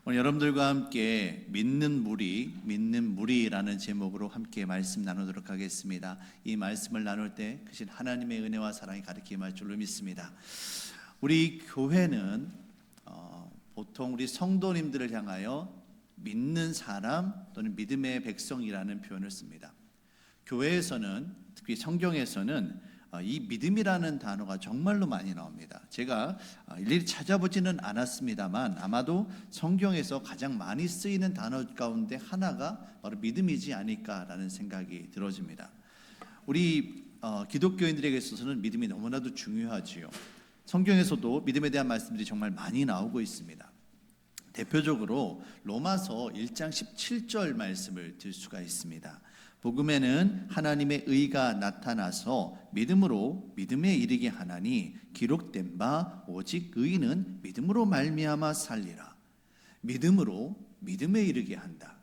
오늘 여러분들과 함께 믿는 무리라는 제목으로 함께 말씀 나누도록 하겠습니다. 이 말씀을 나눌 때 크신 하나님의 은혜와 사랑이 가득히 임할 줄로 믿습니다. 우리 교회는 보통 우리 성도님들을 향하여 믿는 사람 또는 믿음의 백성이라는 표현을 씁니다. 교회에서는, 특히 성경에서는 이 믿음이라는 단어가 정말로 많이 나옵니다. 제가 일일이 찾아보지는 않았습니다만 아마도 성경에서 가장 많이 쓰이는 단어 가운데 하나가 바로 믿음이지 않을까라는 생각이 들어집니다. 우리 기독교인들에게 있어서는 믿음이 너무나도 중요하지요. 성경에서도 믿음에 대한 말씀들이 정말 많이 나오고 있습니다. 대표적으로 로마서 1장 17절 말씀을 들 수가 있습니다. 복음에는 하나님의 의가 나타나서 믿음으로 믿음에 이르게 하나니 기록된 바 오직 의인은 믿음으로 말미암아 살리라. 믿음으로 믿음에 이르게 한다.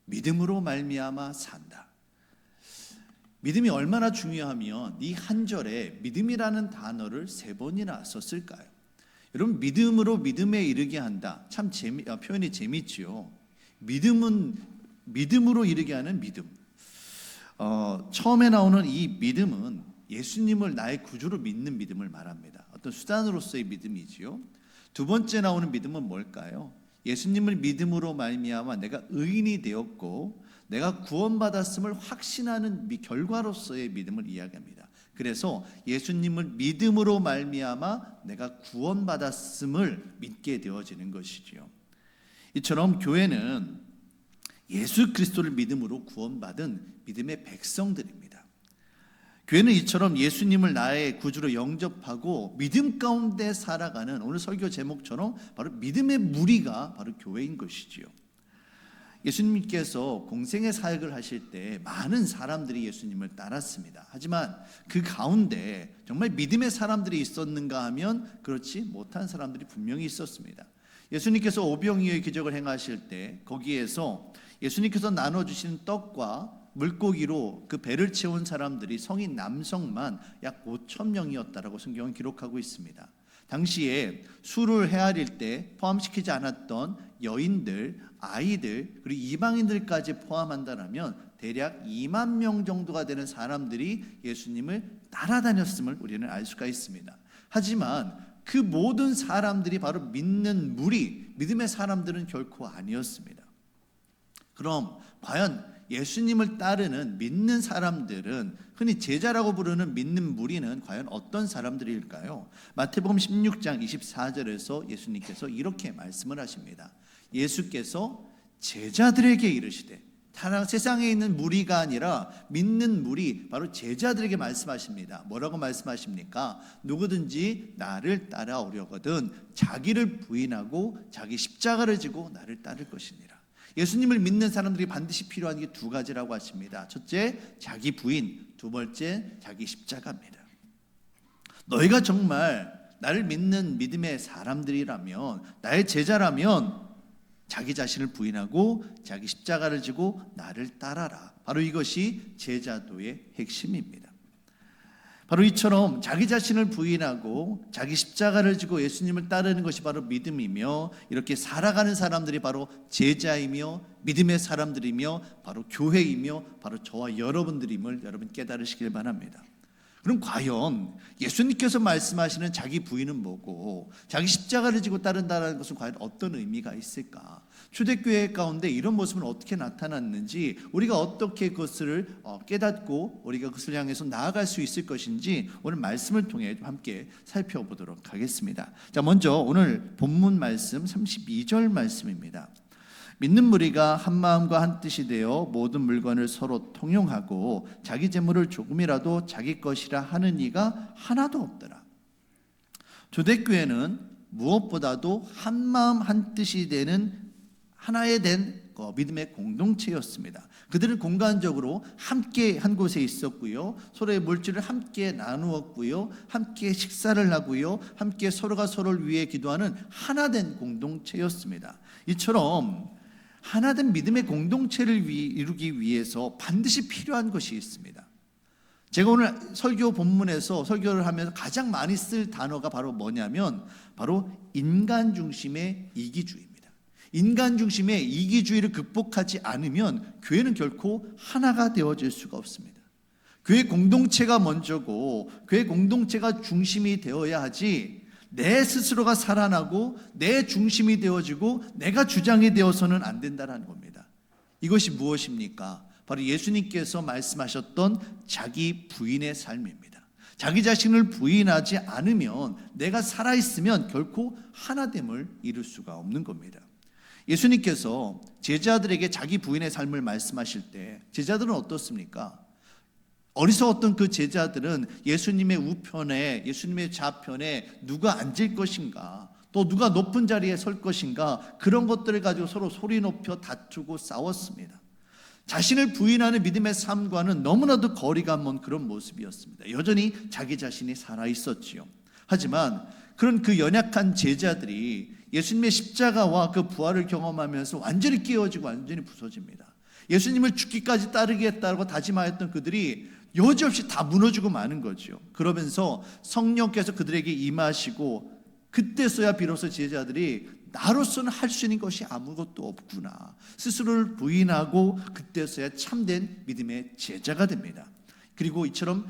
믿음으로 말미암아 산다. 믿음이 얼마나 중요하면 이 한 절에 믿음이라는 단어를 3번이나 썼을까요? 여러분, 믿음으로 믿음에 이르게 한다. 참 표현이 재미있지요. 믿음은 믿음으로 이르게 하는 믿음. 처음에 나오는 이 믿음은 예수님을 나의 구주로 믿는 믿음을 말합니다. 어떤 수단으로서의 믿음이지요. 두 번째 나오는 믿음은 뭘까요? 예수님을 믿음으로 말미암아 내가 의인이 되었고 내가 구원받았음을 확신하는 결과로서의 믿음을 이야기합니다. 그래서 예수님을 믿음으로 말미암아 내가 구원받았음을 믿게 되어지는 것이지요. 이처럼 교회는 예수 그리스도를 믿음으로 구원받은 믿음의 백성들입니다. 교회는 이처럼 예수님을 나의 구주로 영접하고 믿음 가운데 살아가는, 오늘 설교 제목처럼 바로 믿음의 무리가 바로 교회인 것이지요. 예수님께서 공생의 사역을 하실 때 많은 사람들이 예수님을 따랐습니다. 하지만 그 가운데 정말 믿음의 사람들이 있었는가 하면 그렇지 못한 사람들이 분명히 있었습니다. 예수님께서 오병이어의 기적을 행하실 때 거기에서 예수님께서 나눠주신 떡과 물고기로 그 배를 채운 사람들이 성인 남성만 약 5,000명이었다라고 성경은 기록하고 있습니다. 당시에 술을 헤아릴 때 포함시키지 않았던 여인들, 아이들, 그리고 이방인들까지 포함한다면 대략 2만 명 정도가 되는 사람들이 예수님을 따라다녔음을 우리는 알 수가 있습니다. 하지만 그 모든 사람들이 바로 믿는 무리, 믿음의 사람들은 결코 아니었습니다. 그럼 과연 예수님을 따르는 믿는 사람들은, 흔히 제자라고 부르는 믿는 무리는 과연 어떤 사람들일까요? 마태복음 16장 24절에서 예수님께서 이렇게 말씀을 하십니다. 예수께서 제자들에게 이르시되, 세상에 있는 무리가 아니라 믿는 무리, 바로 제자들에게 말씀하십니다. 뭐라고 말씀하십니까? 누구든지 나를 따라오려거든 자기를 부인하고 자기 십자가를 지고 나를 따를 것이니라. 예수님을 믿는 사람들이 반드시 필요한 게 2가지라고 하십니다. 첫째, 자기 부인. 두 번째, 자기 십자가입니다. 너희가 정말 나를 믿는 믿음의 사람들이라면, 나의 제자라면 자기 자신을 부인하고 자기 십자가를 지고 나를 따라라. 바로 이것이 제자도의 핵심입니다. 바로 이처럼 자기 자신을 부인하고 자기 십자가를 지고 예수님을 따르는 것이 바로 믿음이며, 이렇게 살아가는 사람들이 바로 제자이며 믿음의 사람들이며 바로 교회이며 바로 저와 여러분들임을 여러분 깨달으시길 바랍니다. 그럼 과연 예수님께서 말씀하시는 자기 부인은 뭐고 자기 십자가를 지고 따른다는 것은 과연 어떤 의미가 있을까? 초대교회 가운데 이런 모습은 어떻게 나타났는지, 우리가 어떻게 그것을 깨닫고 우리가 그것을 향해서 나아갈 수 있을 것인지 오늘 말씀을 통해 함께 살펴보도록 하겠습니다. 자, 먼저 오늘 본문 말씀 32절 말씀입니다. 믿는 무리가 한 마음과 한 뜻이 되어 모든 물건을 서로 통용하고 자기 재물을 조금이라도 자기 것이라 하는 이가 하나도 없더라. 초대교회는 무엇보다도 한 마음 한 뜻이 되는 하나에 된 믿음의 공동체였습니다. 그들은 공간적으로 함께 한 곳에 있었고요, 서로의 물질을 함께 나누었고요, 함께 식사를 하고요, 함께 서로가 서로를 위해 기도하는 하나된 공동체였습니다. 이처럼 하나된 믿음의 공동체를 이루기 위해서 반드시 필요한 것이 있습니다. 제가 오늘 설교 본문에서 설교를 하면서 가장 많이 쓸 단어가 바로 뭐냐면 바로 인간 중심의 이기주의입니다. 인간 중심의 이기주의를 극복하지 않으면 교회는 결코 하나가 되어질 수가 없습니다. 교회 공동체가 먼저고 교회 공동체가 중심이 되어야 하지, 내 스스로가 살아나고 내 중심이 되어지고 내가 주장이 되어서는 안 된다는 겁니다. 이것이 무엇입니까? 바로 예수님께서 말씀하셨던 자기 부인의 삶입니다. 자기 자신을 부인하지 않으면, 내가 살아있으면 결코 하나됨을 이룰 수가 없는 겁니다. 예수님께서 제자들에게 자기 부인의 삶을 말씀하실 때 제자들은 어떻습니까? 어리석었던 그 제자들은 예수님의 우편에, 예수님의 좌편에 누가 앉을 것인가, 또 누가 높은 자리에 설 것인가, 그런 것들을 가지고 서로 소리 높여 다투고 싸웠습니다. 자신을 부인하는 믿음의 삶과는 너무나도 거리가 먼 그런 모습이었습니다. 여전히 자기 자신이 살아있었지요. 하지만 그런 그 연약한 제자들이 예수님의 십자가와 그 부활을 경험하면서 완전히 깨어지고 완전히 부서집니다. 예수님을 죽기까지 따르겠다고 다짐하였던 그들이 여지없이 다 무너지고 마는 거죠. 그러면서 성령께서 그들에게 임하시고, 그때서야 비로소 제자들이 나로서는 할 수 있는 것이 아무것도 없구나, 스스로를 부인하고 그때서야 참된 믿음의 제자가 됩니다. 그리고 이처럼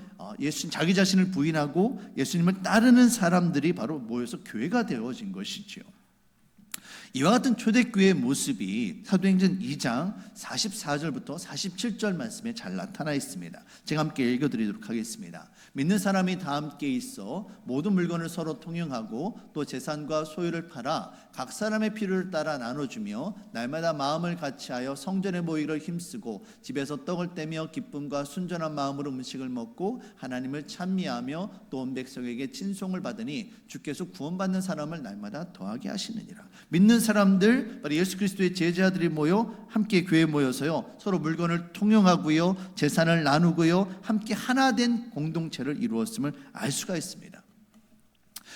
자기 자신을 부인하고 예수님을 따르는 사람들이 바로 모여서 교회가 되어진 것이죠. 이와 같은 초대교회의 모습이 사도행전 2장 44절부터 47절 말씀에 잘 나타나 있습니다. 제가 함께 읽어드리도록 하겠습니다. 믿는 사람이 다 함께 있어 모든 물건을 서로 통용하고 또 재산과 소유를 팔아 각 사람의 필요를 따라 나눠주며 날마다 마음을 같이하여 성전에 모이기를 힘쓰고 집에서 떡을 떼며 기쁨과 순전한 마음으로 음식을 먹고 하나님을 찬미하며 또 온 백성에게 친송을 받으니 주께서 구원받는 사람을 날마다 더하게 하시느니라. 믿는 사람들, 바로 예수 그리스도의 제자들이 모여 함께 교회에 모여서요, 서로 물건을 통용하고요, 재산을 나누고요, 함께 하나 된 공동체를 이루었음을 알 수가 있습니다.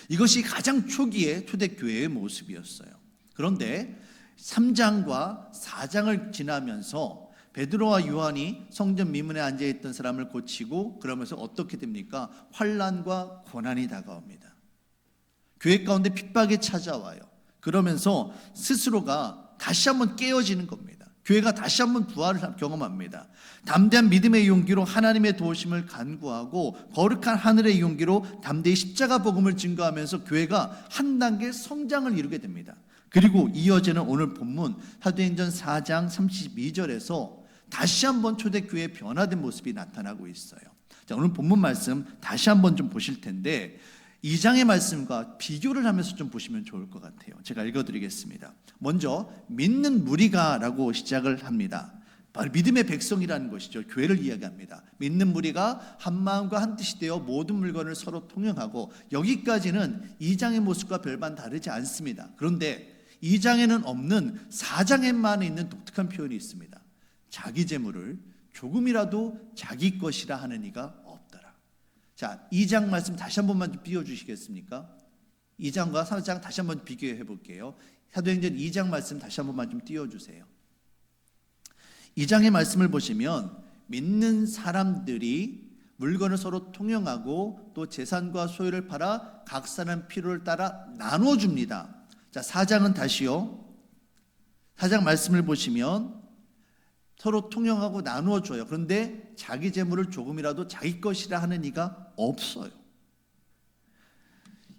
이것이 가장 초기의 초대교회의 모습이었어요. 그런데 3장과 4장을 지나면서 베드로와 요한이 성전 미문에 앉아있던 사람을 고치고, 그러면서 어떻게 됩니까? 환난과 고난이 다가옵니다. 교회 가운데 핍박이 찾아와요. 그러면서 스스로가 다시 한번 깨어지는 겁니다. 교회가 다시 한번 부활을 경험합니다. 담대한 믿음의 용기로 하나님의 도우심을 간구하고 거룩한 하늘의 용기로 담대히 십자가 복음을 증거하면서 교회가 한 단계 성장을 이루게 됩니다. 그리고 이어지는 오늘 본문 사도행전 4장 32절에서 다시 한번 초대교회의 변화된 모습이 나타나고 있어요. 자, 오늘 본문 말씀 다시 한번 좀 보실 텐데 2장의 말씀과 비교를 하면서 좀 보시면 좋을 것 같아요. 제가 읽어드리겠습니다. 먼저 믿는 무리가 라고 시작을 합니다. 바로 믿음의 백성이라는 것이죠. 교회를 이야기합니다. 믿는 무리가 한 마음과 한 뜻이 되어 모든 물건을 서로 통용하고, 여기까지는 2장의 모습과 별반 다르지 않습니다. 그런데 2장에는 없는 4장에만 있는 독특한 표현이 있습니다. 자기 재물을 조금이라도 자기 것이라 하는 이가 없더라. 자, 2장 말씀 다시 한 번만 좀 띄워주시겠습니까? 2장과 3장 다시 한번 비교해 볼게요. 사도행전 2장 말씀 다시 한 번만 좀 띄워주세요. 2장의 말씀을 보시면 믿는 사람들이 물건을 서로 통용하고 또 재산과 소유를 팔아 각 사람 필요를 따라 나눠줍니다. 자, 4장은 다시요. 4장 말씀을 보시면 서로 통용하고 나누어줘요. 그런데 자기 재물을 조금이라도 자기 것이라 하는 이가 없어요.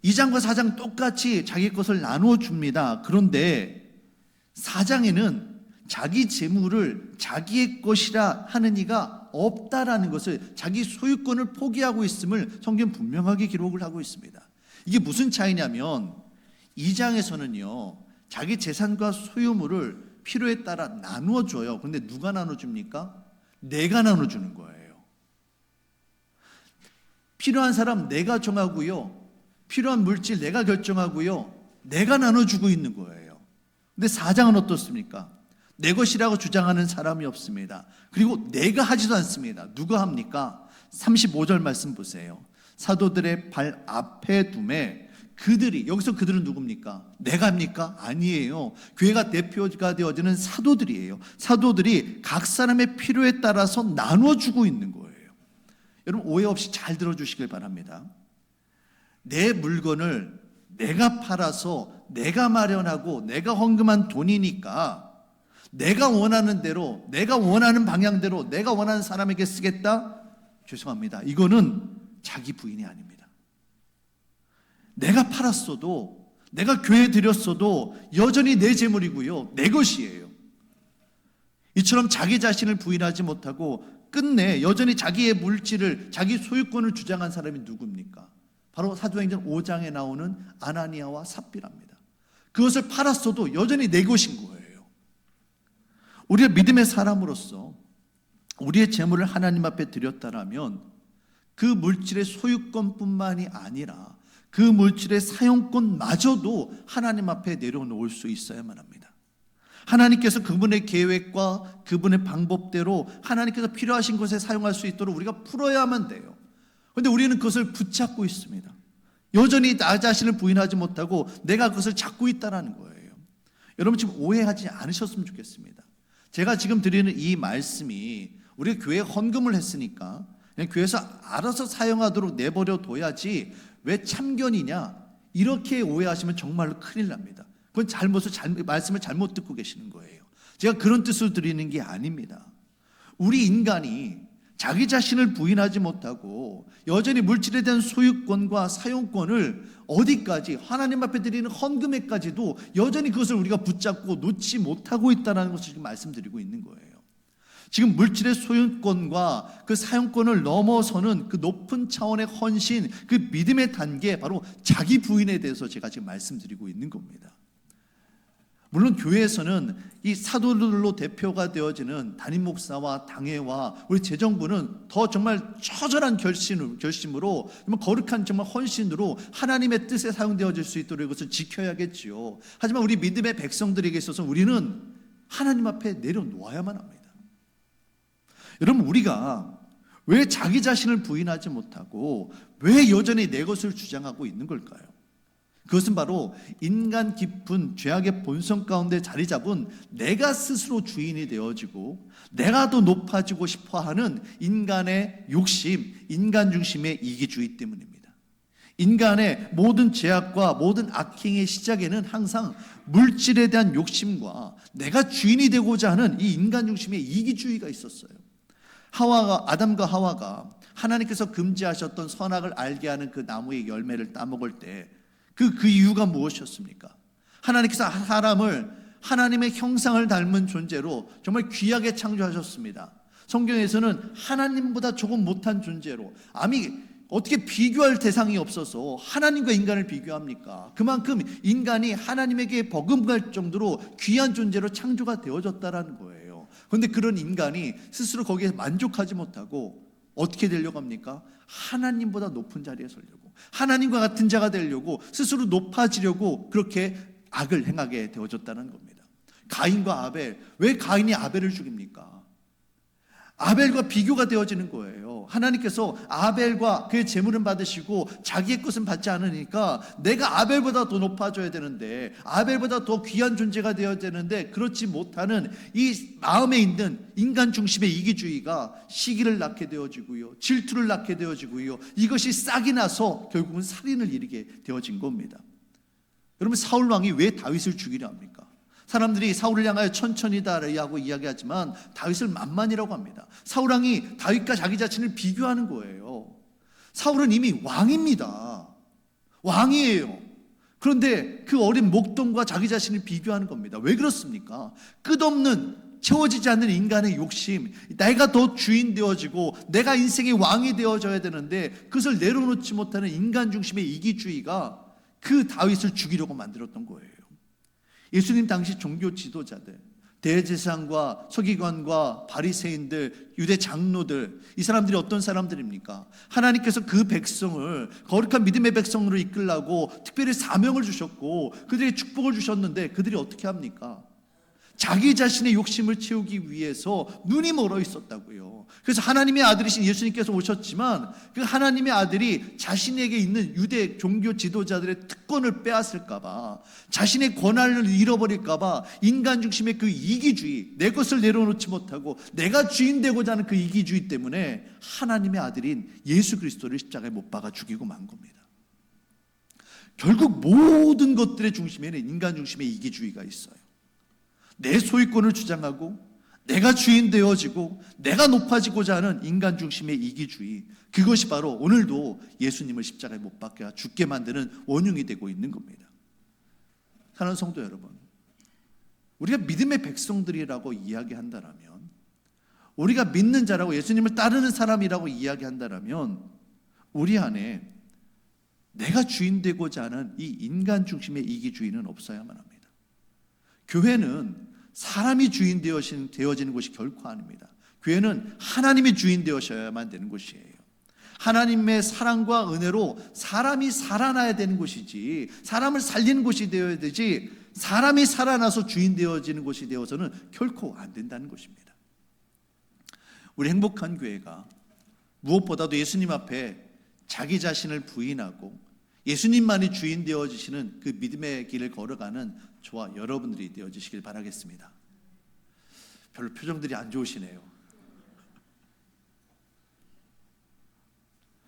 2장과 4장 똑같이 자기 것을 나누어줍니다. 그런데 4장에는 자기 재물을 자기의 것이라 하는 이가 없다라는 것을, 자기 소유권을 포기하고 있음을 성경 분명하게 기록을 하고 있습니다. 이게 무슨 차이냐면 2장에서는요, 자기 재산과 소유물을 필요에 따라 나누어줘요. 그런데 누가 나눠줍니까? 내가 나눠주는 거예요. 필요한 사람 내가 정하고요, 필요한 물질 내가 결정하고요, 내가 나눠주고 있는 거예요. 근데 4장은 어떻습니까? 내 것이라고 주장하는 사람이 없습니다. 그리고 내가 하지도 않습니다. 누가 합니까? 35절 말씀 보세요. 사도들의 발 앞에 둠에 그들이, 여기서 그들은 누굽니까? 내가 합니까? 아니에요. 교회가 대표가 되어지는 사도들이에요. 사도들이 각 사람의 필요에 따라서 나눠주고 있는 거예요. 여러분 오해 없이 잘 들어주시길 바랍니다. 내 물건을 내가 팔아서 내가 마련하고 내가 헌금한 돈이니까 내가 원하는 대로, 내가 원하는 방향대로, 내가 원하는 사람에게 쓰겠다? 죄송합니다. 이거는 자기 부인이 아닙니다. 내가 팔았어도, 내가 교회에 드렸어도 여전히 내 재물이고요, 내 것이에요. 이처럼 자기 자신을 부인하지 못하고 끝내 여전히 자기의 물질을, 자기 소유권을 주장한 사람이 누굽니까? 바로 사도행전 5장에 나오는 아나니아와 삽비라입니다. 그것을 팔았어도 여전히 내 것인 거예요. 우리가 믿음의 사람으로서 우리의 재물을 하나님 앞에 드렸다라면 그 물질의 소유권뿐만이 아니라 그 물질의 사용권마저도 하나님 앞에 내려놓을 수 있어야만 합니다. 하나님께서 그분의 계획과 그분의 방법대로 하나님께서 필요하신 것에 사용할 수 있도록 우리가 풀어야만 돼요. 그런데 우리는 그것을 붙잡고 있습니다. 여전히 나 자신을 부인하지 못하고 내가 그것을 잡고 있다는 거예요. 여러분 지금 오해하지 않으셨으면 좋겠습니다. 제가 지금 드리는 이 말씀이 우리가 교회에 헌금을 했으니까 그냥 교회에서 알아서 사용하도록 내버려 둬야지 왜 참견이냐, 이렇게 오해하시면 정말로 큰일 납니다. 그건 말씀을 잘못 듣고 계시는 거예요. 제가 그런 뜻으로 드리는 게 아닙니다. 우리 인간이 자기 자신을 부인하지 못하고 여전히 물질에 대한 소유권과 사용권을 어디까지, 하나님 앞에 드리는 헌금에까지도 여전히 그것을 우리가 붙잡고 놓지 못하고 있다는 것을 지금 말씀드리고 있는 거예요. 지금 물질의 소유권과 그 사용권을 넘어서는 그 높은 차원의 헌신, 그 믿음의 단계, 바로 자기 부인에 대해서 제가 지금 말씀드리고 있는 겁니다. 물론 교회에서는 이 사도들로 대표가 되어지는 담임 목사와 당회와 우리 재정부는 더 정말 처절한 결심으로 정말 거룩한 정말 헌신으로 하나님의 뜻에 사용되어질 수 있도록 이것을 지켜야겠지요. 하지만 우리 믿음의 백성들에게 있어서 우리는 하나님 앞에 내려놓아야만 합니다. 여러분, 우리가 왜 자기 자신을 부인하지 못하고 왜 여전히 내 것을 주장하고 있는 걸까요? 그것은 바로 인간 깊은 죄악의 본성 가운데 자리 잡은 내가 스스로 주인이 되어지고 내가 더 높아지고 싶어하는 인간의 욕심, 인간 중심의 이기주의 때문입니다. 인간의 모든 죄악과 모든 악행의 시작에는 항상 물질에 대한 욕심과 내가 주인이 되고자 하는 이 인간 중심의 이기주의가 있었어요. 아담과 하와가 하나님께서 금지하셨던 선악을 알게 하는 그 나무의 열매를 따먹을 때 그 이유가 무엇이었습니까? 하나님께서 사람을 하나님의 형상을 닮은 존재로 정말 귀하게 창조하셨습니다. 성경에서는 하나님보다 조금 못한 존재로, 어떻게 비교할 대상이 없어서 하나님과 인간을 비교합니까? 그만큼 인간이 하나님에게 버금갈 정도로 귀한 존재로 창조가 되어졌다는 거예요. 그런데 그런 인간이 스스로 거기에 만족하지 못하고 어떻게 되려고 합니까? 하나님보다 높은 자리에 서려고, 하나님과 같은 자가 되려고, 스스로 높아지려고 그렇게 악을 행하게 되어졌다는 겁니다. 가인과 아벨, 왜 가인이 아벨을 죽입니까? 아벨과 비교가 되어지는 거예요. 하나님께서 아벨과 그의 재물은 받으시고 자기의 것은 받지 않으니까 내가 아벨보다 더 높아져야 되는데, 아벨보다 더 귀한 존재가 되어야 되는데, 그렇지 못하는 이 마음에 있는 인간 중심의 이기주의가 시기를 낳게 되어지고요, 질투를 낳게 되어지고요, 이것이 싹이 나서 결국은 살인을 이르게 되어진 겁니다. 여러분, 사울 왕이 왜 다윗을 죽이려 합니까? 사람들이 사울을 향하여 천천히다라고 이야기하지만 다윗을 만만이라고 합니다. 사울 왕이 다윗과 자기 자신을 비교하는 거예요. 사울은 이미 왕입니다. 왕이에요. 그런데 그 어린 목동과 자기 자신을 비교하는 겁니다. 왜 그렇습니까? 끝없는, 채워지지 않는 인간의 욕심, 내가 더 주인 되어지고 내가 인생의 왕이 되어져야 되는데 그것을 내려놓지 못하는 인간 중심의 이기주의가 그 다윗을 죽이려고 만들었던 거예요. 예수님 당시 종교 지도자들, 대제사장과 서기관과 바리새인들, 유대 장로들, 이 사람들이 어떤 사람들입니까? 하나님께서 그 백성을 거룩한 믿음의 백성으로 이끌라고 특별히 사명을 주셨고 그들에게 축복을 주셨는데 그들이 어떻게 합니까? 자기 자신의 욕심을 채우기 위해서 눈이 멀어 있었다고요. 그래서 하나님의 아들이신 예수님께서 오셨지만 그 하나님의 아들이 자신에게 있는 유대 종교 지도자들의 특권을 빼앗을까봐, 자신의 권한을 잃어버릴까봐 인간 중심의 그 이기주의, 내 것을 내려놓지 못하고 내가 주인 되고자 하는 그 이기주의 때문에 하나님의 아들인 예수 그리스도를 십자가에 못 박아 죽이고 만 겁니다. 결국 모든 것들의 중심에는 인간 중심의 이기주의가 있어요. 내 소유권을 주장하고 내가 주인 되어지고 내가 높아지고자 하는 인간 중심의 이기주의, 그것이 바로 오늘도 예수님을 십자가에 못 박혀 죽게 만드는 원흉이 되고 있는 겁니다. 사랑하는 성도 여러분, 우리가 믿음의 백성들이라고 이야기한다면, 우리가 믿는 자라고 예수님을 따르는 사람이라고 이야기한다면, 우리 안에 내가 주인 되고자 하는 이 인간 중심의 이기주의는 없어야만 합니다. 교회는 사람이 주인 되어지는 곳이 결코 아닙니다. 교회는 하나님이 주인 되어셔야만 되는 곳이에요. 하나님의 사랑과 은혜로 사람이 살아나야 되는 곳이지, 사람을 살리는 곳이 되어야 되지, 사람이 살아나서 주인 되어지는 곳이 되어서는 결코 안 된다는 것입니다. 우리 행복한 교회가 무엇보다도 예수님 앞에 자기 자신을 부인하고 예수님만이 주인 되어지시는 그 믿음의 길을 걸어가는 저와 여러분들이 되어지시길 바라겠습니다. 별로 표정들이 안 좋으시네요.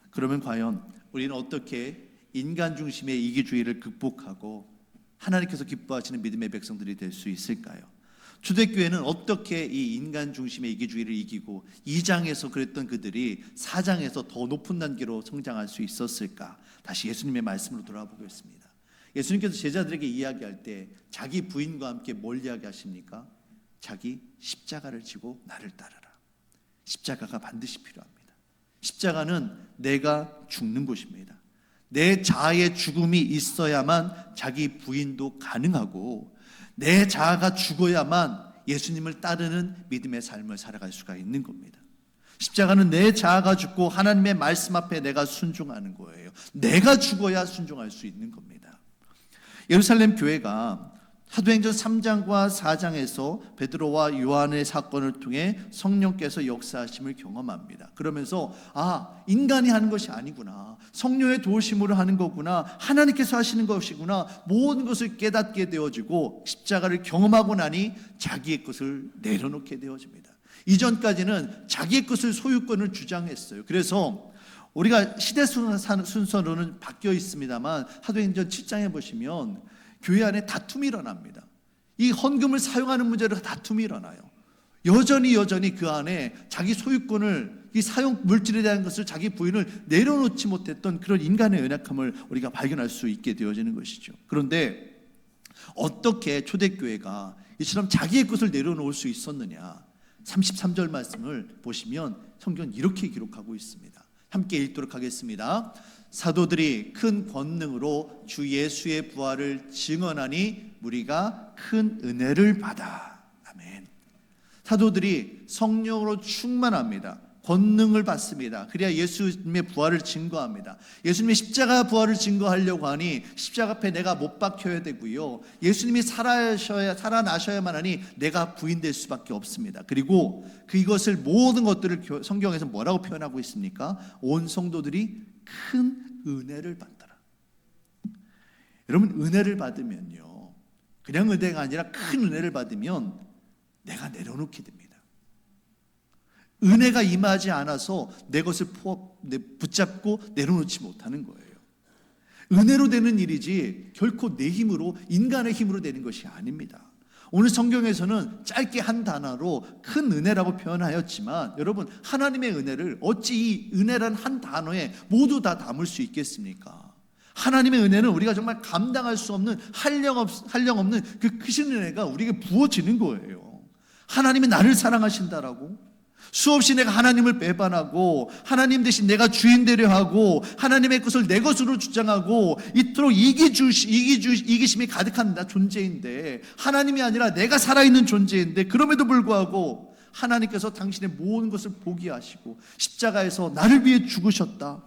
그러면 과연 우리는 어떻게 인간 중심의 이기주의를 극복하고 하나님께서 기뻐하시는 믿음의 백성들이 될 수 있을까요? 초대교회는 어떻게 이 인간 중심의 이기주의를 이기고 2장에서 그랬던 그들이 4장에서 더 높은 단계로 성장할 수 있었을까? 다시 예수님의 말씀으로 돌아보겠습니다. 예수님께서 제자들에게 이야기할 때 자기 부인과 함께 뭘 이야기하십니까? 자기 십자가를 지고 나를 따르라. 십자가가 반드시 필요합니다. 십자가는 내가 죽는 곳입니다. 내 자아의 죽음이 있어야만 자기 부인도 가능하고, 내 자아가 죽어야만 예수님을 따르는 믿음의 삶을 살아갈 수가 있는 겁니다. 십자가는 내 자아가 죽고 하나님의 말씀 앞에 내가 순종하는 거예요. 내가 죽어야 순종할 수 있는 겁니다. 예루살렘 교회가 사도행전 3장과 4장에서 베드로와 요한의 사건을 통해 성령께서 역사하심을 경험합니다. 그러면서 인간이 하는 것이 아니구나, 성령의 도우심으로 하는 거구나, 하나님께서 하시는 것이구나, 모든 것을 깨닫게 되어지고 십자가를 경험하고 나니 자기의 것을 내려놓게 되어집니다. 이전까지는 자기의 것을, 소유권을 주장했어요. 그래서 우리가 시대 순서로는 바뀌어 있습니다만 사도행전 7장에 보시면 교회 안에 다툼이 일어납니다. 이 헌금을 사용하는 문제로 다툼이 일어나요. 여전히 그 안에 자기 소유권을, 이 사용 물질에 대한 것을, 자기 부인을 내려놓지 못했던 그런 인간의 연약함을 우리가 발견할 수 있게 되어지는 것이죠. 그런데 어떻게 초대교회가 이처럼 자기의 것을 내려놓을 수 있었느냐? 33절 말씀을 보시면 성경은 이렇게 기록하고 있습니다. 함께 읽도록 하겠습니다. 사도들이 큰 권능으로 주 예수의 부활을 증언하니 무리가 큰 은혜를 받아. 아멘. 사도들이 성령으로 충만합니다. 권능을 받습니다. 그래야 예수님의 부활을 증거합니다. 예수님의 십자가 부활을 증거하려고 하니 십자가 앞에 내가 못 박혀야 되고요, 예수님이 살아나셔야만 하니 내가 부인될 수밖에 없습니다. 그리고 그것을, 모든 것들을 성경에서 뭐라고 표현하고 있습니까? 온 성도들이 큰 은혜를 받더라. 여러분, 은혜를 받으면요, 그냥 은혜가 아니라 큰 은혜를 받으면 내가 내려놓게 됩니다. 은혜가 임하지 않아서 내 것을 붙잡고 내려놓지 못하는 거예요. 은혜로 되는 일이지 결코 내 힘으로, 인간의 힘으로 되는 것이 아닙니다. 오늘 성경에서는 짧게 한 단어로 큰 은혜라고 표현하였지만, 여러분, 하나님의 은혜를 어찌 이 은혜란 한 단어에 모두 다 담을 수 있겠습니까? 하나님의 은혜는 우리가 정말 감당할 수 없는, 한량 없는 그 크신 은혜가 우리에게 부어지는 거예요. 하나님이 나를 사랑하신다라고, 수없이 내가 하나님을 배반하고 하나님 대신 내가 주인 되려 하고 하나님의 것을 내 것으로 주장하고 이토록 이기심이 가득한 나 존재인데, 하나님이 아니라 내가 살아있는 존재인데, 그럼에도 불구하고 하나님께서 당신의 모든 것을 포기하시고 십자가에서 나를 위해 죽으셨다.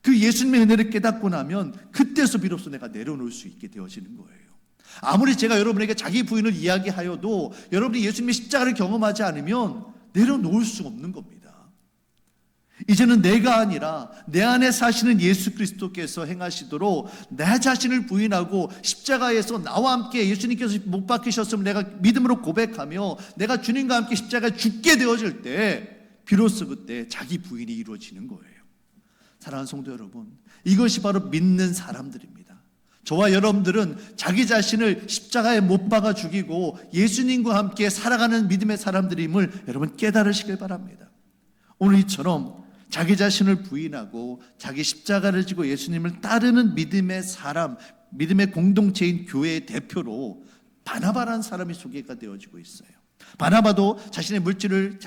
그 예수님의 은혜를 깨닫고 나면 그때서 비로소 내가 내려놓을 수 있게 되어지는 거예요. 아무리 제가 여러분에게 자기 부인을 이야기하여도 여러분이 예수님의 십자가를 경험하지 않으면 내려놓을 수 없는 겁니다. 이제는 내가 아니라 내 안에 사시는 예수 그리스도께서 행하시도록 내 자신을 부인하고 십자가에서 나와 함께 예수님께서 못 박히셨음을 내가 믿음으로 고백하며 내가 주님과 함께 십자가에 죽게 되어질 때 비로소 그때 자기 부인이 이루어지는 거예요. 사랑하는 성도 여러분, 이것이 바로 믿는 사람들입니다. 저와 여러분들은 자기 자신을 십자가에 못 박아 죽이고 예수님과 함께 살아가는 믿음의 사람들임을 여러분 깨달으시길 바랍니다. 오늘 이처럼 자기 자신을 부인하고 자기 십자가를 지고 예수님을 따르는 믿음의 사람, 믿음의 공동체인 교회의 대표로 바나바라는 사람이 소개가 되어지고 있어요. 바나바도 자신의 물질을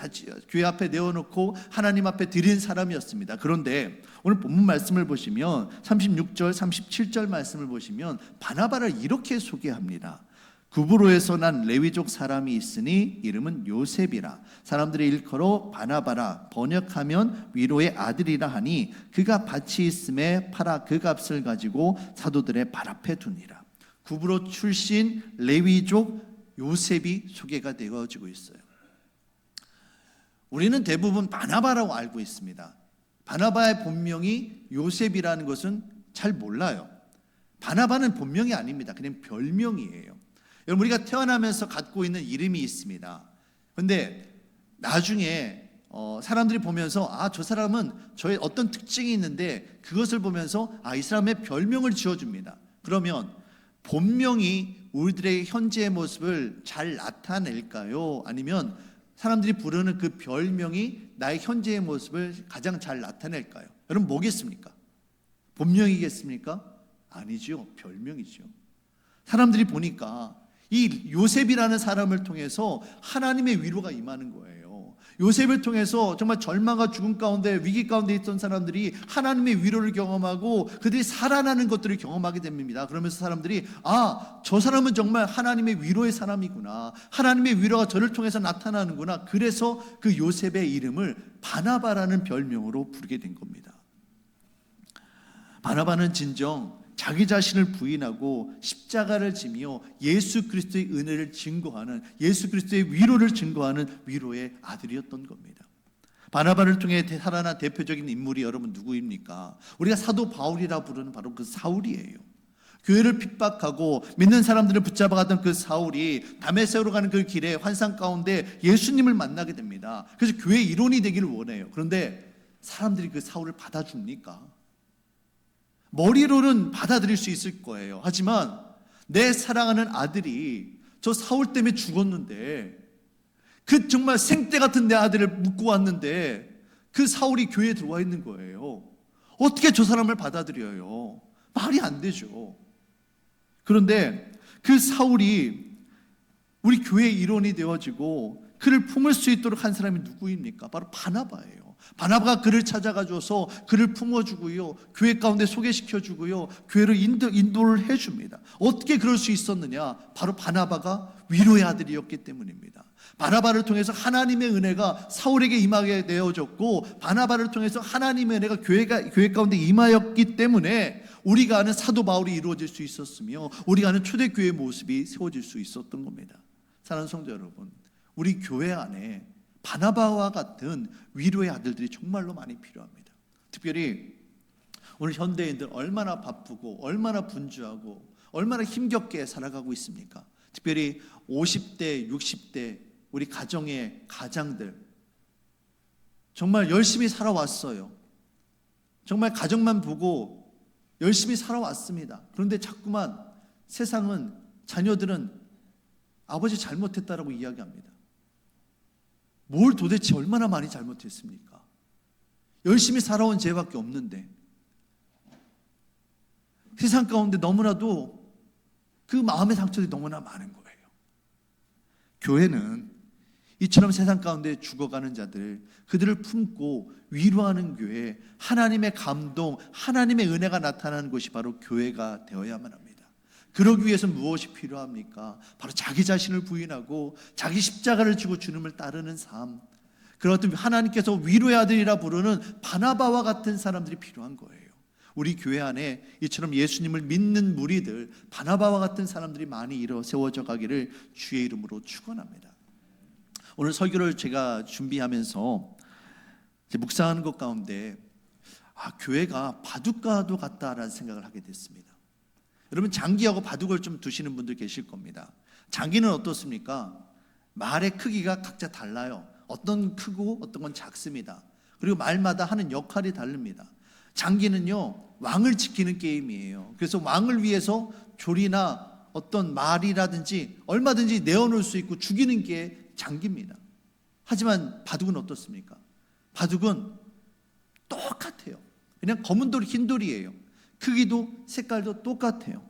교회 앞에 내어놓고 하나님 앞에 드린 사람이었습니다. 그런데 오늘 본문 말씀을 보시면 36절, 37절 말씀을 보시면 바나바를 이렇게 소개합니다. 구브로에서 난 레위족 사람이 있으니 이름은 요셉이라. 사람들의 일컬어 바나바라. 번역하면 위로의 아들이라 하니 그가 밭이 있음에 팔아 그 값을 가지고 사도들의 발 앞에 두니라. 구브로 출신 레위족 요셉이 소개가 되어지고 있어요. 우리는 대부분 바나바라고 알고 있습니다. 바나바의 본명이 요셉이라는 것은 잘 몰라요. 바나바는 본명이 아닙니다. 그냥 별명이에요. 여러분, 우리가 태어나면서 갖고 있는 이름이 있습니다. 그런데 나중에 사람들이 보면서 저 사람은 저의 어떤 특징이 있는데 그것을 보면서 이 사람의 별명을 지어줍니다. 그러면 본명이 우리들의 현재의 모습을 잘 나타낼까요? 아니면 사람들이 부르는 그 별명이 나의 현재의 모습을 가장 잘 나타낼까요? 여러분, 뭐겠습니까? 본명이겠습니까? 아니죠. 별명이죠. 사람들이 보니까 이 요셉이라는 사람을 통해서 하나님의 위로가 임하는 거예요. 요셉을 통해서 정말 절망과 죽음 가운데, 위기 가운데 있던 사람들이 하나님의 위로를 경험하고 그들이 살아나는 것들을 경험하게 됩니다. 그러면서 사람들이 저 사람은 정말 하나님의 위로의 사람이구나, 하나님의 위로가 저를 통해서 나타나는구나. 그래서 그 요셉의 이름을 바나바라는 별명으로 부르게 된 겁니다. 바나바는 진정 자기 자신을 부인하고 십자가를 지며 예수 그리스도의 은혜를 증거하는, 예수 그리스도의 위로를 증거하는 위로의 아들이었던 겁니다. 바나바를 통해 살아난 대표적인 인물이 여러분 누구입니까? 우리가 사도 바울이라 부르는 바로 그 사울이에요. 교회를 핍박하고 믿는 사람들을 붙잡아가던 그 사울이 다메섹으로 가는 그 길에 환상 가운데 예수님을 만나게 됩니다. 그래서 교회 일원이 되기를 원해요. 그런데 사람들이 그 사울을 받아줍니까? 머리로는 받아들일 수 있을 거예요. 하지만 내 사랑하는 아들이 저 사울 때문에 죽었는데, 그 정말 생떼 같은 내 아들을 묻고 왔는데 그 사울이 교회에 들어와 있는 거예요. 어떻게 저 사람을 받아들여요? 말이 안 되죠. 그런데 그 사울이 우리 교회의 일원이 되어지고 그를 품을 수 있도록 한 사람이 누구입니까? 바로 바나바예요. 바나바가 그를 찾아가줘서 그를 품어주고요, 교회 가운데 소개시켜주고요, 교회를 인도를 해줍니다. 어떻게 그럴 수 있었느냐? 바로 바나바가 위로의 아들이었기 때문입니다. 바나바를 통해서 하나님의 은혜가 사울에게 임하게 되어졌고, 바나바를 통해서 하나님의 은혜가 교회 가운데 임하였기 때문에 우리가 아는 사도 바울이 이루어질 수 있었으며 우리가 아는 초대교회의 모습이 세워질 수 있었던 겁니다. 사랑하는 성도 여러분, 우리 교회 안에 바나바와 같은 위로의 아들들이 정말로 많이 필요합니다. 특별히 오늘 현대인들 얼마나 바쁘고 얼마나 분주하고 얼마나 힘겹게 살아가고 있습니까? 특별히 50대, 60대 우리 가정의 가장들 정말 열심히 살아왔어요. 정말 가정만 보고 열심히 살아왔습니다. 그런데 자꾸만 세상은, 자녀들은 아버지 잘못했다라고 이야기합니다. 뭘 도대체 얼마나 많이 잘못했습니까? 열심히 살아온 죄밖에 없는데. 세상 가운데 너무나도 그 마음의 상처들이 너무나 많은 거예요. 교회는 이처럼 세상 가운데 죽어가는 자들, 그들을 품고 위로하는 교회, 하나님의 감동, 하나님의 은혜가 나타나는 곳이 바로 교회가 되어야만 합니다. 그러기 위해서 무엇이 필요합니까? 바로 자기 자신을 부인하고 자기 십자가를 지고 주님을 따르는 삶, 그런 어떤 하나님께서 위로의 아들이라 부르는 바나바와 같은 사람들이 필요한 거예요. 우리 교회 안에 이처럼 예수님을 믿는 무리들, 바나바와 같은 사람들이 많이 세워져 가기를 주의 이름으로 축원합니다. 오늘 설교를 제가 준비하면서 묵상하는 것 가운데 교회가 바둑과도 같다라는 생각을 하게 됐습니다. 여러분, 장기하고 바둑을 좀 두시는 분들 계실 겁니다. 장기는 어떻습니까? 말의 크기가 각자 달라요. 어떤 건 크고 어떤 건 작습니다. 그리고 말마다 하는 역할이 다릅니다. 장기는요, 왕을 지키는 게임이에요. 그래서 왕을 위해서 조리나 어떤 말이라든지 얼마든지 내어놓을 수 있고 죽이는 게 장기입니다. 하지만 바둑은 어떻습니까? 바둑은 똑같아요. 그냥 검은 돌, 흰 돌이에요. 크기도 색깔도 똑같아요.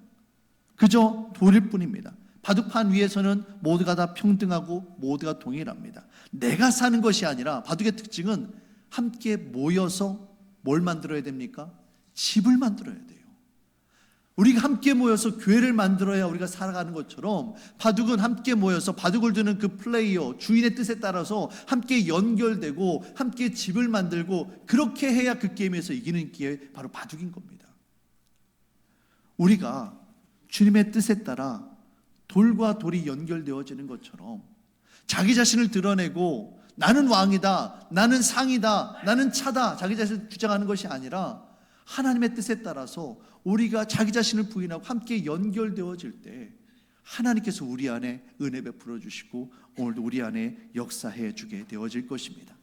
그저 돌일 뿐입니다. 바둑판 위에서는 모두가 다 평등하고 모두가 동일합니다. 내가 사는 것이 아니라 바둑의 특징은 함께 모여서 뭘 만들어야 됩니까? 집을 만들어야 돼요. 우리가 함께 모여서 교회를 만들어야 우리가 살아가는 것처럼 바둑은 함께 모여서 바둑을 두는 그 플레이어, 주인의 뜻에 따라서 함께 연결되고 함께 집을 만들고 그렇게 해야 그 게임에서 이기는 게 바로 바둑인 겁니다. 우리가 주님의 뜻에 따라 돌과 돌이 연결되어지는 것처럼 자기 자신을 드러내고 나는 왕이다, 나는 상이다, 나는 차다 자기 자신을 주장하는 것이 아니라 하나님의 뜻에 따라서 우리가 자기 자신을 부인하고 함께 연결되어질 때 하나님께서 우리 안에 은혜 베풀어 주시고 오늘도 우리 안에 역사해 주게 되어질 것입니다.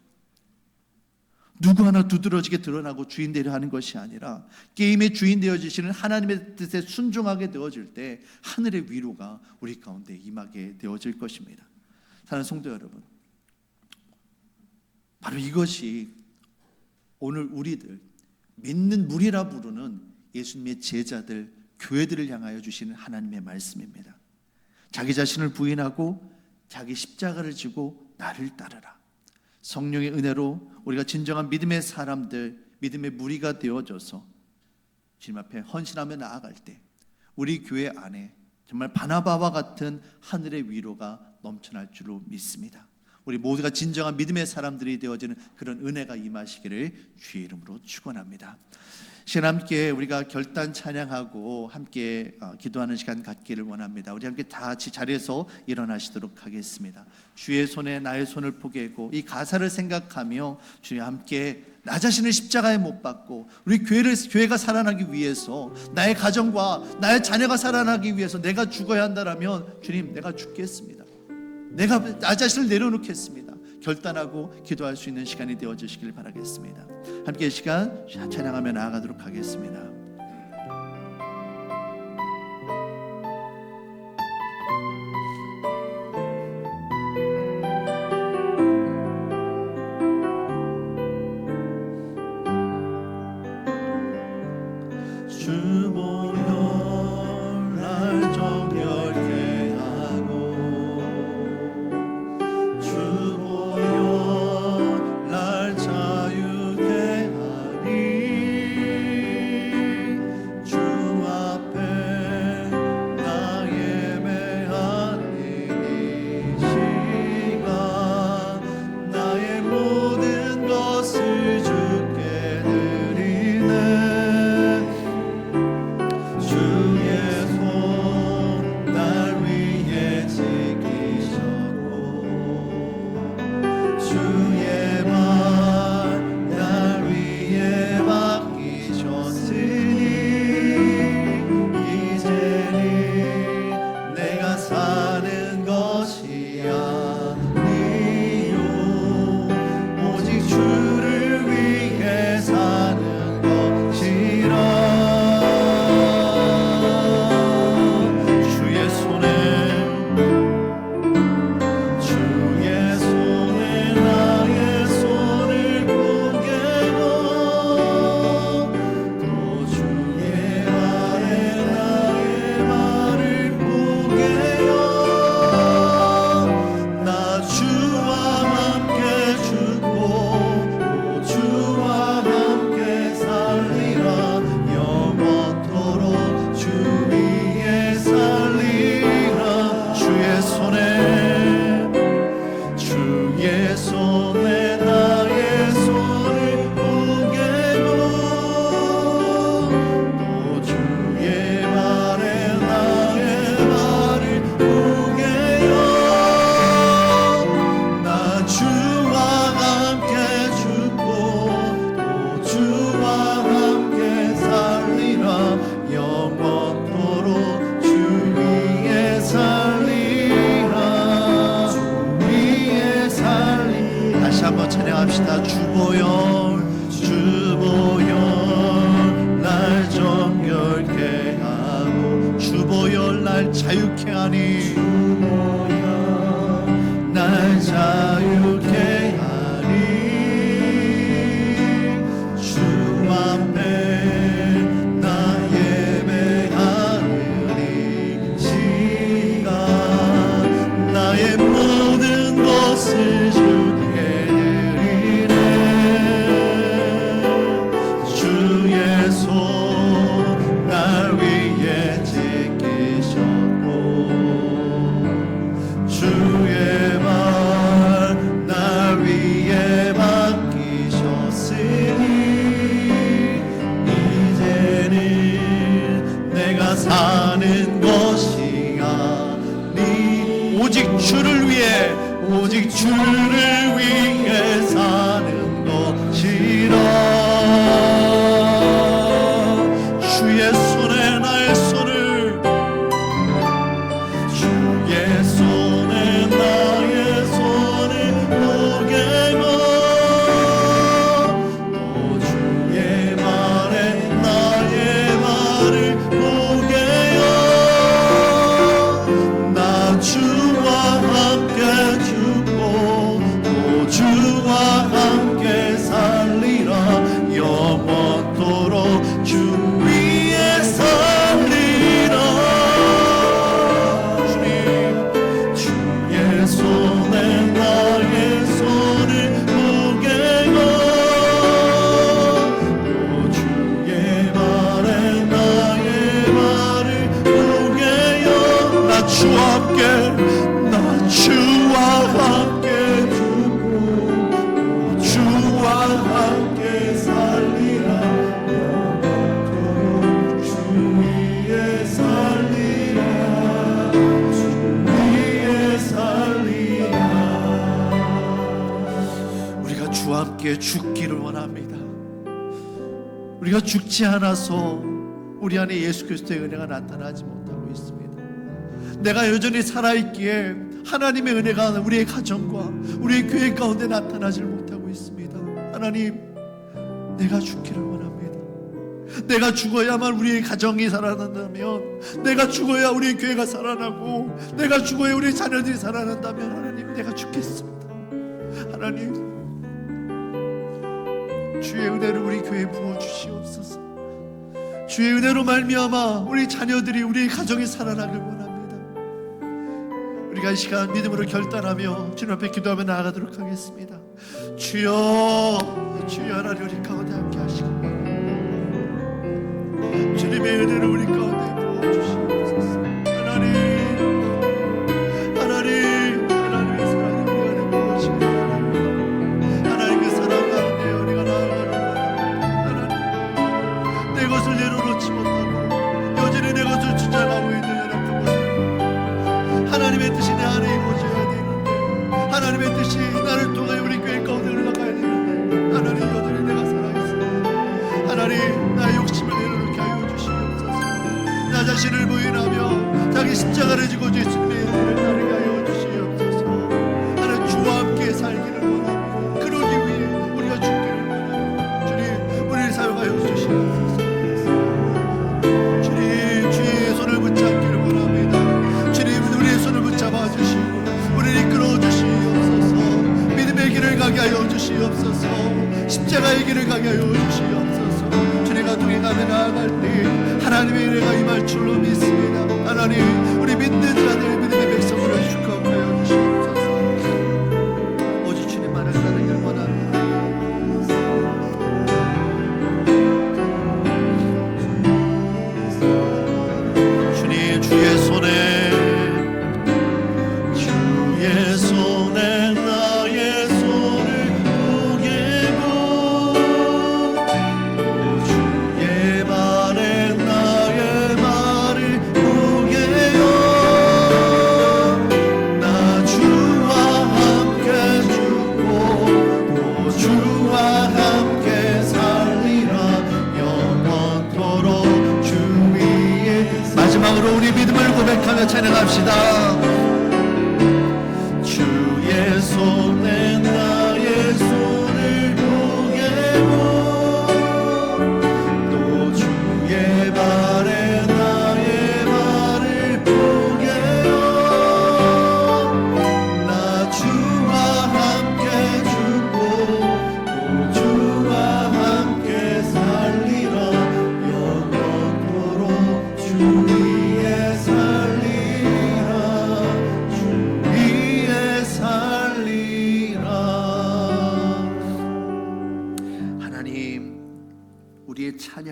누구 하나 두드러지게 드러나고 주인 되려 하는 것이 아니라 게임의 주인 되어지시는 하나님의 뜻에 순종하게 되어질 때 하늘의 위로가 우리 가운데 임하게 되어질 것입니다. 사랑하는 성도 여러분, 바로 이것이 오늘 우리들 믿는 무리라 부르는 예수님의 제자들, 교회들을 향하여 주시는 하나님의 말씀입니다. 자기 자신을 부인하고 자기 십자가를 지고 나를 따르라. 성령의 은혜로 우리가 진정한 믿음의 사람들, 믿음의 무리가 되어져서 주님 앞에 헌신하며 나아갈 때 우리 교회 안에 정말 바나바와 같은 하늘의 위로가 넘쳐날 줄로 믿습니다. 우리 모두가 진정한 믿음의 사람들이 되어지는 그런 은혜가 임하시기를 주의 이름으로 축원합니다. 시간 함께 우리가 결단 찬양하고 함께 기도하는 시간 갖기를 원합니다. 우리 함께 다 같이 자리에서 일어나시도록 하겠습니다. 주의 손에 나의 손을 포개고 이 가사를 생각하며 주님 함께 나 자신을 십자가에 못 박고 우리 교회가 살아나기 위해서 나의 가정과 나의 자녀가 살아나기 위해서 내가 죽어야 한다라면 주님 내가 죽겠습니다. 내가 나 자신을 내려놓겠습니다. 결단하고 기도할 수 있는 시간이 되어주시길 바라겠습니다. 함께 이 시간 찬양하며 나아가도록 하겠습니다. 찬양합시다. 주보혈 주보혈 날 자유케 하니 날 자유케 하니 주 앞에 나 예배하는 이 시간 나의 모든 것을 주께 드리네 주의 손 날 위해 지키셨고 주의 말 날 위해 맡기셨으니 이제는 내가 사는 것이 아니 오직 주를 위해 사는 것이라 주의 손에 나의 손을 주의 손에 나의 손을 보게요 또 주의 말에 나의 말을 보게요 나 주와 함께 죽고 또 주와 함께 살리라 영원토록 주 위에 살리라 주님 주의 손에 나의 손을 보게요 또 주의 말에 나의 말을 보게요 나 주와 함께 죽고 주와 함께 살리라 영원토록 주 위에 살리라 주 위에 살리라 우리가 주와 함께 죽기를 원합니다. 우리가 죽지 않아서 우리 안에 예수 그리스도의 은혜가 나타나지 못하고 있습니다. 내가 여전히 살아있기에 하나님의 은혜가 우리의 가정과 우리의 교회 가운데 나타나질 못하고 있습니다. 하나님, 내가 죽기를 원합니다. 내가 죽어야만 우리의 가정이 살아난다면, 내가 죽어야 우리의 교회가 살아나고, 내가 죽어야 우리의 자녀들이 살아난다면 하나님, 내가 죽겠습니다. 하나님, 주의 은혜를 우리 교회에 부어주시옵소서. 주의 은혜로 말미암아 우리 자녀들이 우리의 가정이 살아나길 원합니다. 우리가 이 시간 믿음으로 결단하며 주님 앞에 기도하며 나아가도록 하겠습니다. 주여, 주여 하나님 우리 가운데 함께 하시고 주님의 은혜를 우리 가운데 부어주시옵소서. 하나님의 사랑이 우리 안에 부어지고 하나님 그 사랑 가운데 우리가 나아가길 원합니다. 하나님 내 것을 내려놓지 못하고 여전히 내 것을 주장하고 있는 연약한 모습 하나님의 뜻이 내 안에 이루어져야 되는데 하나님의 뜻이 나를 통하여 우리 교회 가운데 흘러가야 되는데 하나님 여전히 내가 살아있습니다. 하나님 나의 욕심을 내려놓게 하여 주시옵소서. 나 자신을 부인하며 자기 십자가를 지고 주님의 일을 따르게 하여 주시옵소서. 하나님 주와 함께 살기를 원합니다. 그러기 위해 우리가 죽기를 원합니다. 주님 우리를 사용하여 주시옵소서. 주님 주의 손을 붙잡기를 원합니다. 주님 우리의 손을 붙잡아 주시고 우리를 이끌어 주시옵소서. 믿음의 길을 가게 하여 주시옵소서. 십자가의 길을 가게 하여 주시옵소서. 주님과 동행하며 나아갈 때 하나님의 은혜가 임할 줄로 믿습니다. 하나님 우리 믿는 자들 믿음의 백성으로 축복하여 주시옵소서. 오직 주님만을 따르길 원합니다. 주님 주의 손에 나의 손을 보게고 주의 말에 나의 말을 보게요. 나 주와 함께 죽고 또 주와 함께 살리라 영원토록 주 위에. 마지막으로 우리 믿음을 고백하며 찬양합시다. 주의 손에 나의 손을 보게고 또 주의 말에 나의 말을 보게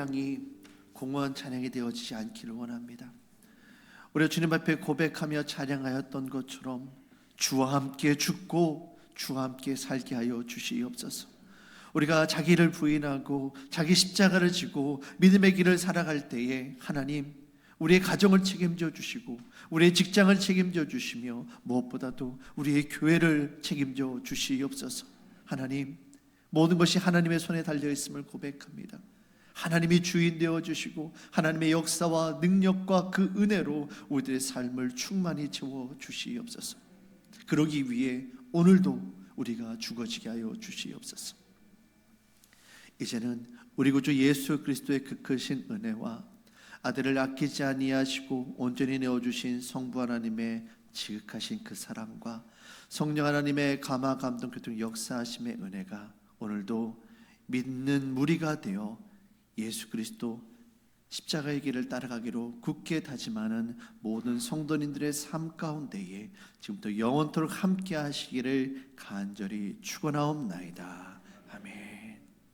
찬양이 공허한 찬양이 되어지지 않기를 원합니다. 우리 주님 앞에 고백하며 찬양하였던 것처럼 주와 함께 죽고 주와 함께 살게 하여 주시옵소서. 우리가 자기를 부인하고 자기 십자가를 지고 믿음의 길을 살아갈 때에 하나님 우리의 가정을 책임져 주시고 우리의 직장을 책임져 주시며 무엇보다도 우리의 교회를 책임져 주시옵소서. 하나님, 모든 것이 하나님의 손에 달려 있음을 고백합니다. 하나님이 주인 되어 주시고 하나님의 역사와 능력과 그 은혜로 우리들의 삶을 충만히 채워 주시옵소서. 그러기 위해 오늘도 우리가 죽어지게 하여 주시옵소서. 이제는 우리 구주 예수 그리스도의 그 크신 은혜와 아들을 아끼지 아니하시고 온전히 내어주신 성부 하나님의 지극하신 그 사랑과 성령 하나님의 감화 감동 교통 역사하심의 은혜가 오늘도 믿는 무리가 되어 예수 그리스도 십자가의 길을 따라가기로 굳게 다짐하는 모든 성도님들의 삶 가운데에 지금부터 영원토록 함께 하시기를 간절히 축원하옵나이다.